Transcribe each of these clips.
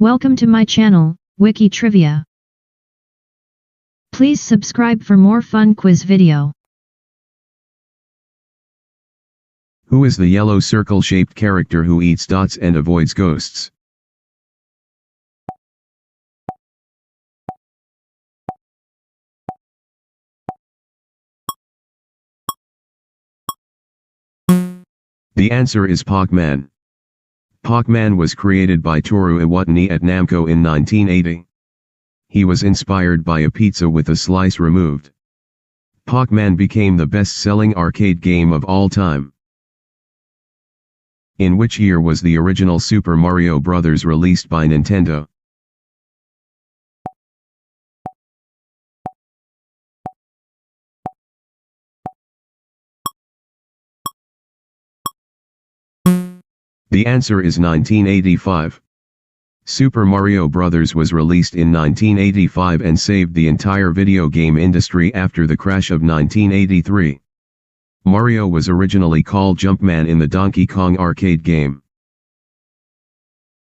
Welcome to my channel, Wiki Trivia. Please subscribe for more fun quiz video. Who is the yellow circle-shaped character who eats dots and avoids ghosts? The answer is Pac-Man. Pac-Man was created by Toru Iwatani at Namco in 1980. He was inspired by a pizza with a slice removed. Pac-Man became the best-selling arcade game of all time. In which year was the original Super Mario Bros. Released by Nintendo? The answer is 1985. Super Mario Bros. Was released in 1985 and saved the entire video game industry after the crash of 1983. Mario was originally called Jumpman in the Donkey Kong arcade game.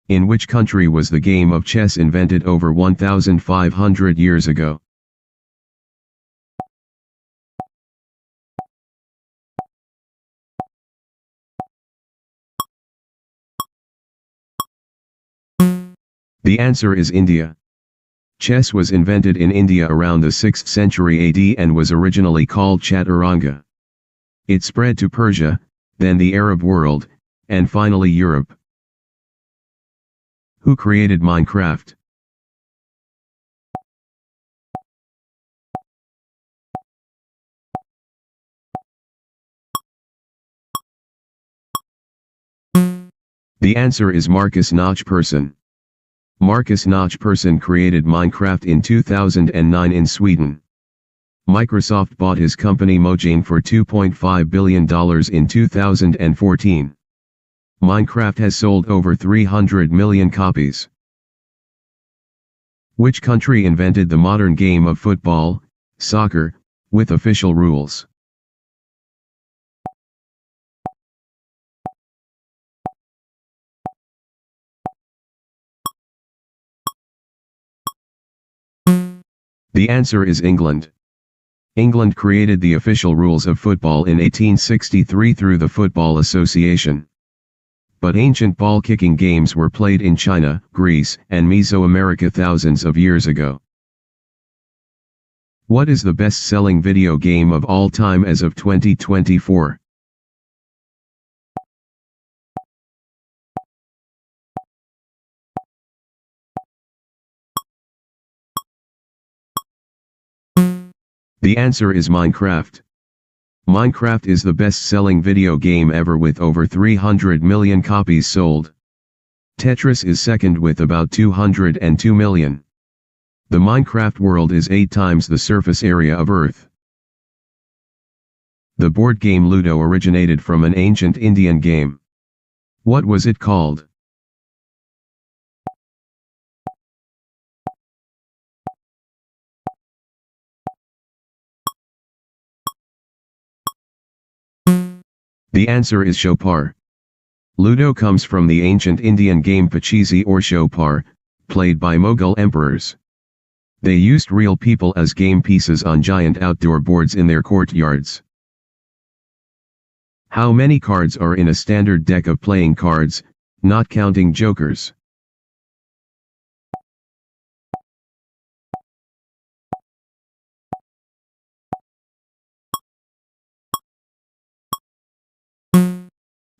In which country was the game of chess invented over 1,500 years ago? The answer is India. Chess was invented in India around the 6th century AD and was originally called Chaturanga. It spread to Persia, then the Arab world, and finally Europe. Who created Minecraft? The answer is Marcus Notch-Persson. Marcus Notch-Persson created Minecraft in 2009 in Sweden. Microsoft bought his company Mojang for $2.5 billion in 2014. Minecraft has sold over 300 million copies. Which country invented the modern game of football, soccer, with official rules? The answer is England. England created the official rules of football in 1863 through the Football Association. But ancient ball-kicking games were played in China, Greece, and Mesoamerica thousands of years ago. What is the best-selling video game of all time as of 2024? The answer is Minecraft. Minecraft is the best-selling video game ever with over 300 million copies sold. Tetris is second with about 202 million. The Minecraft world is 8 times the surface area of Earth. The board game Ludo originated from an ancient Indian game. What was it called? The answer is Chopar. Ludo comes from the ancient Indian game Pachisi or Chopar, played by Mughal emperors. They used real people as game pieces on giant outdoor boards in their courtyards. How many cards are in a standard deck of playing cards, not counting jokers?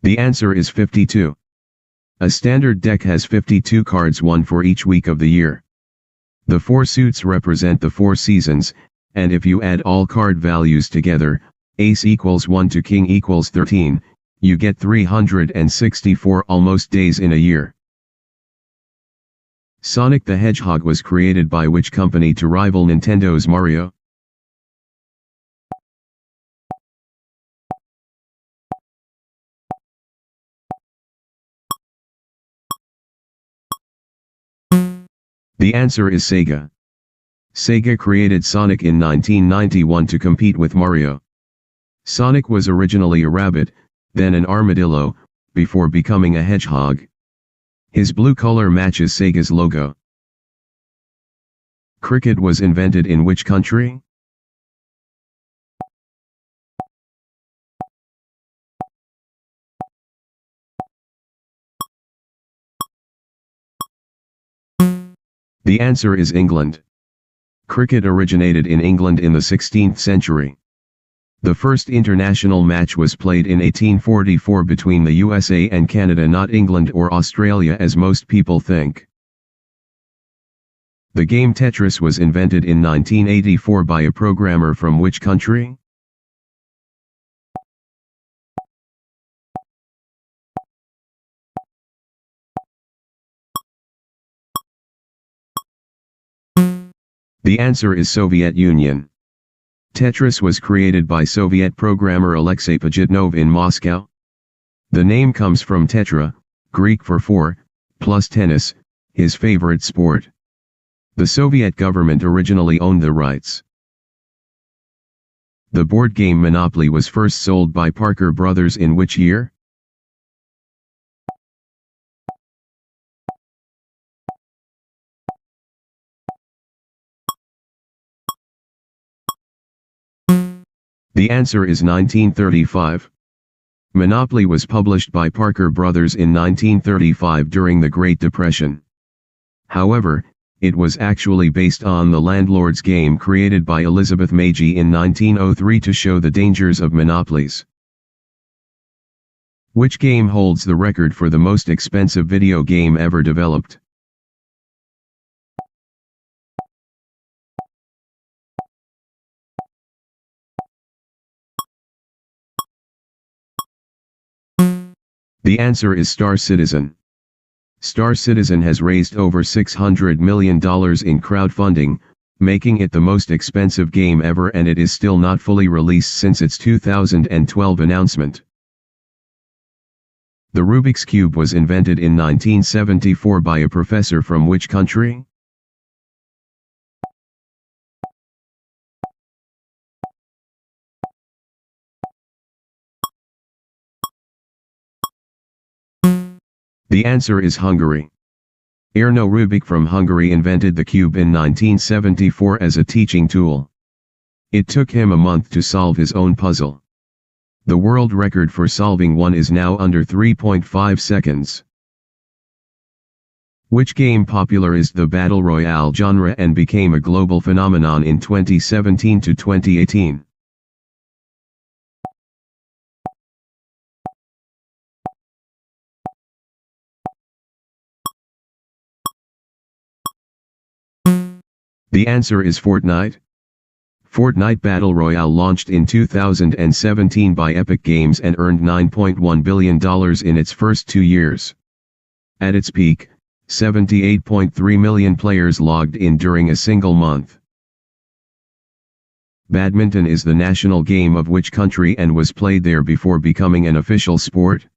The answer is 52. A standard deck has 52 cards, one for each week of the year. The 4 suits represent the 4 seasons, and if you add all card values together, ace equals 1 to king equals 13, you get 364 almost days in a year. Sonic the Hedgehog was created by which company to rival Nintendo's Mario? The answer is Sega. Sega created Sonic in 1991 to compete with Mario. Sonic was originally a rabbit, then an armadillo, before becoming a hedgehog. His blue color matches Sega's logo. Cricket was invented in which country? The answer is England. Cricket originated in England in the 16th century. The first international match was played in 1844 between the USA and Canada, not England or Australia as most people think. The game Tetris was invented in 1984 by a programmer from which country? The answer is Soviet Union. Tetris was created by Soviet programmer Alexei Pajitnov in Moscow. The name comes from tetra, Greek for four, plus tennis, his favorite sport. The Soviet government originally owned the rights. The board game Monopoly was first sold by Parker Brothers in which year? The answer is 1935. Monopoly was published by Parker Brothers in 1935 during the Great Depression. However, it was actually based on the Landlord's game created by Elizabeth Magie in 1903 to show the dangers of monopolies. Which game holds the record for the most expensive video game ever developed? The answer is Star Citizen. Star Citizen has raised over $600 million in crowdfunding, making it the most expensive game ever, and it is still not fully released since its 2012 announcement. The Rubik's Cube was invented in 1974 by a professor from which country? The answer is Hungary. Erno Rubik from Hungary invented the cube in 1974 as a teaching tool. It took him a month to solve his own puzzle. The world record for solving one is now under 3.5 seconds. Which game popularized the Battle Royale genre and became a global phenomenon in 2017 to 2018? The answer is Fortnite. Fortnite Battle Royale launched in 2017 by Epic Games and earned $9.1 billion in its first 2 years. At its peak, 78.3 million players logged in during a single month. Badminton is the national game of which country and was played there before becoming an official sport?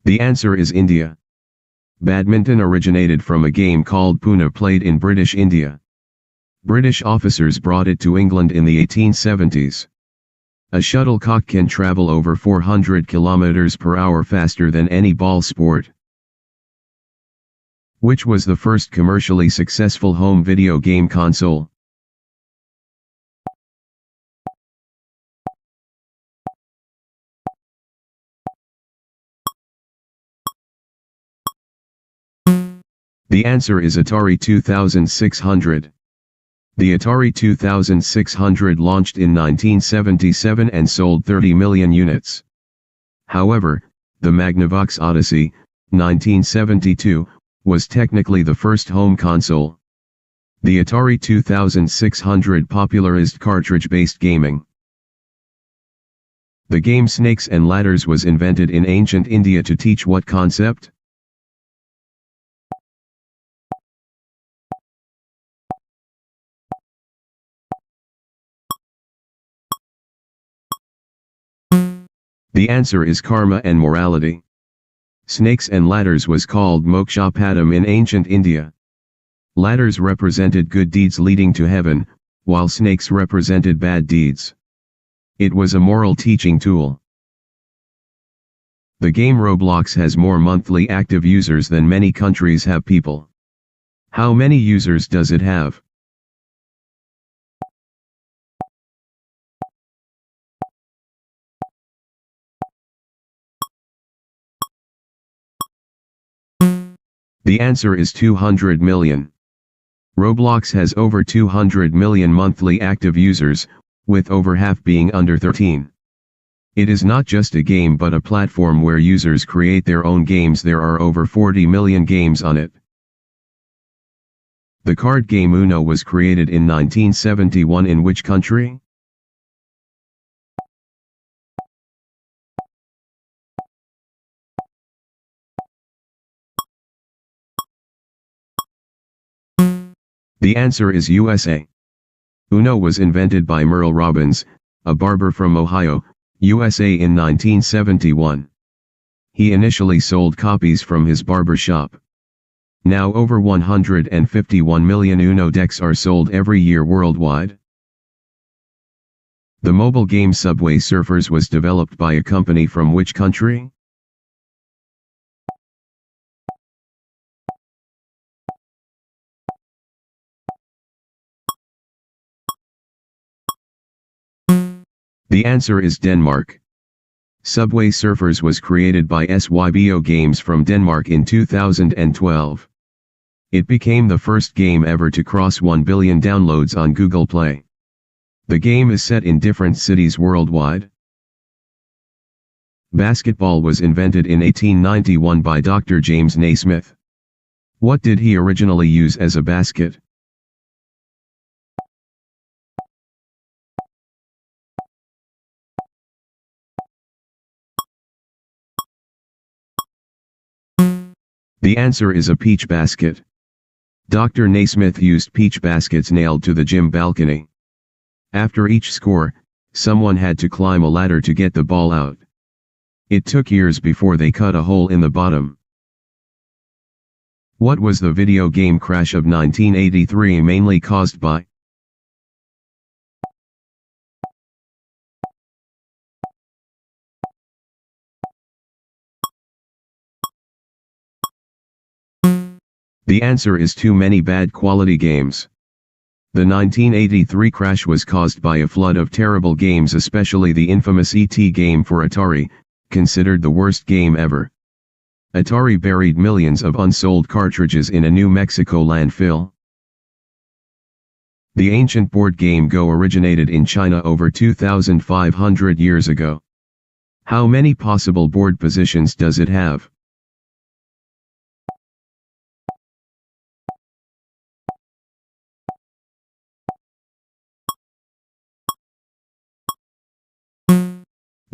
The answer is India. Badminton originated from a game called Puna played in British India. British officers brought it to England in the 1870s. A shuttlecock can travel over 400 kilometers per hour faster than any ball sport. Which was the first commercially successful home video game console? The answer is Atari 2600. The Atari 2600 launched in 1977 and sold 30 million units. However, the Magnavox Odyssey, 1972, was technically the first home console. The Atari 2600 popularized cartridge-based gaming. The game Snakes and Ladders was invented in ancient India to teach what concept? The answer is karma and morality. Snakes and Ladders was called Moksha Padam in ancient India. Ladders represented good deeds leading to heaven, while snakes represented bad deeds. It was a moral teaching tool. The game Roblox has more monthly active users than many countries have people. How many users does it have? The answer is 200 million. Roblox has over 200 million monthly active users, with over half being under 13. It is not just a game but a platform where users create their own games. There are over 40 million games on it. The card game Uno was created in 1971 in which country? The answer is USA. Uno was invented by Merle Robbins, a barber from Ohio, USA in 1971. He initially sold copies from his barber shop. Now over 151 million Uno decks are sold every year worldwide. The mobile game Subway Surfers was developed by a company from which country? The answer is Denmark. Subway Surfers was created by SYBO Games from Denmark in 2012. It became the first game ever to cross 1 billion downloads on Google Play. The game is set in different cities worldwide. Basketball was invented in 1891 by Dr. James Naismith. What did he originally use as a basket? The answer is a peach basket. Dr. Naismith used peach baskets nailed to the gym balcony. After each score, someone had to climb a ladder to get the ball out. It took years before they cut a hole in the bottom. What was the video game crash of 1983 mainly caused by? The answer is too many bad quality games. The 1983 crash was caused by a flood of terrible games, especially the infamous ET game for Atari, considered the worst game ever. Atari buried millions of unsold cartridges in a New Mexico landfill. The ancient board game Go originated in China over 2,500 years ago. How many possible board positions does it have?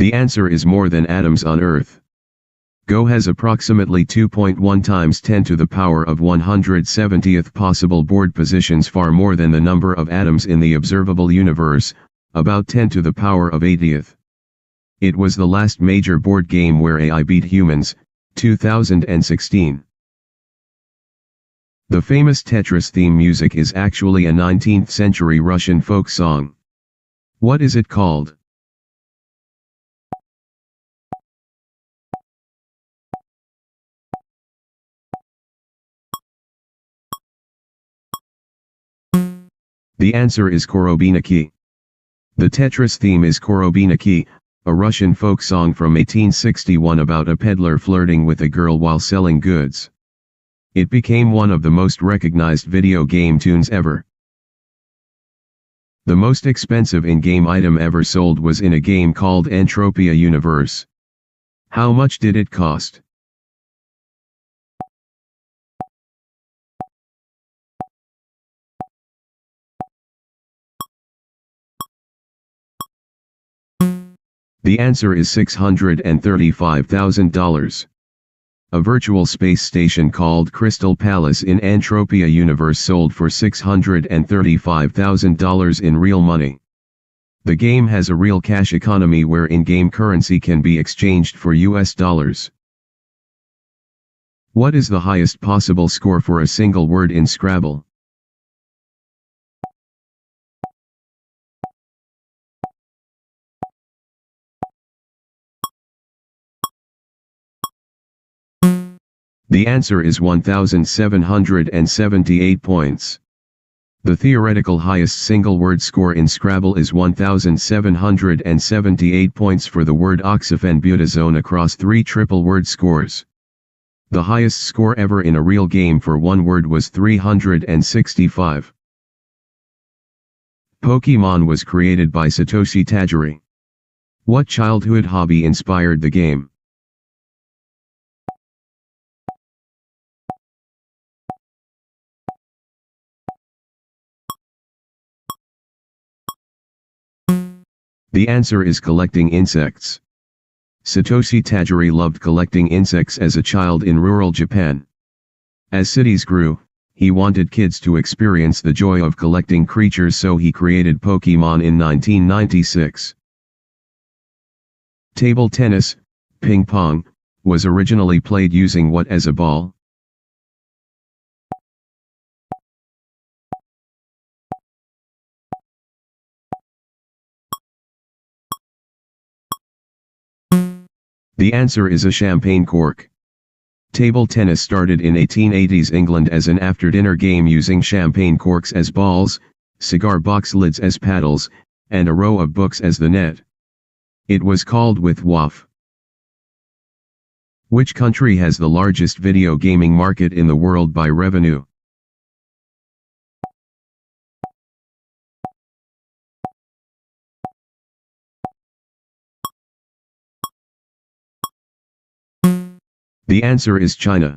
The answer is more than atoms on Earth. Go has approximately 2.1 times 10 to the power of 170th possible board positions, far more than the number of atoms in the observable universe, about 10 to the power of 80th. It was the last major board game where AI beat humans, 2016. The famous Tetris theme music is actually a 19th century Russian folk song. What is it called? The answer is Korobiniki. The Tetris theme is Korobiniki, a Russian folk song from 1861 about a peddler flirting with a girl while selling goods. It became one of the most recognized video game tunes ever. The most expensive in-game item ever sold was in a game called Entropia Universe. How much did it cost? The answer is $635,000. A virtual space station called Crystal Palace in Entropia Universe sold for $635,000 in real money. The game has a real cash economy where in-game currency can be exchanged for US dollars. What is the highest possible score for a single word in Scrabble? The answer is 1,778 points. The theoretical highest single word score in Scrabble is 1,778 points for the word oxyphenbutazone across 3 triple word scores. The highest score ever in a real game for one word was 365. Pokemon was created by Satoshi Tajiri. What childhood hobby inspired the game? The answer is collecting insects. Satoshi Tajiri loved collecting insects as a child in rural Japan. As cities grew, he wanted kids to experience the joy of collecting creatures, so he created Pokemon in 1996. Table tennis, ping pong, was originally played using what as a ball? The answer is a champagne cork. Table tennis started in 1880s England as an after-dinner game using champagne corks as balls, cigar box lids as paddles, and a row of books as the net. It was called with waff. Which country has the largest video gaming market in the world by revenue? The answer is China.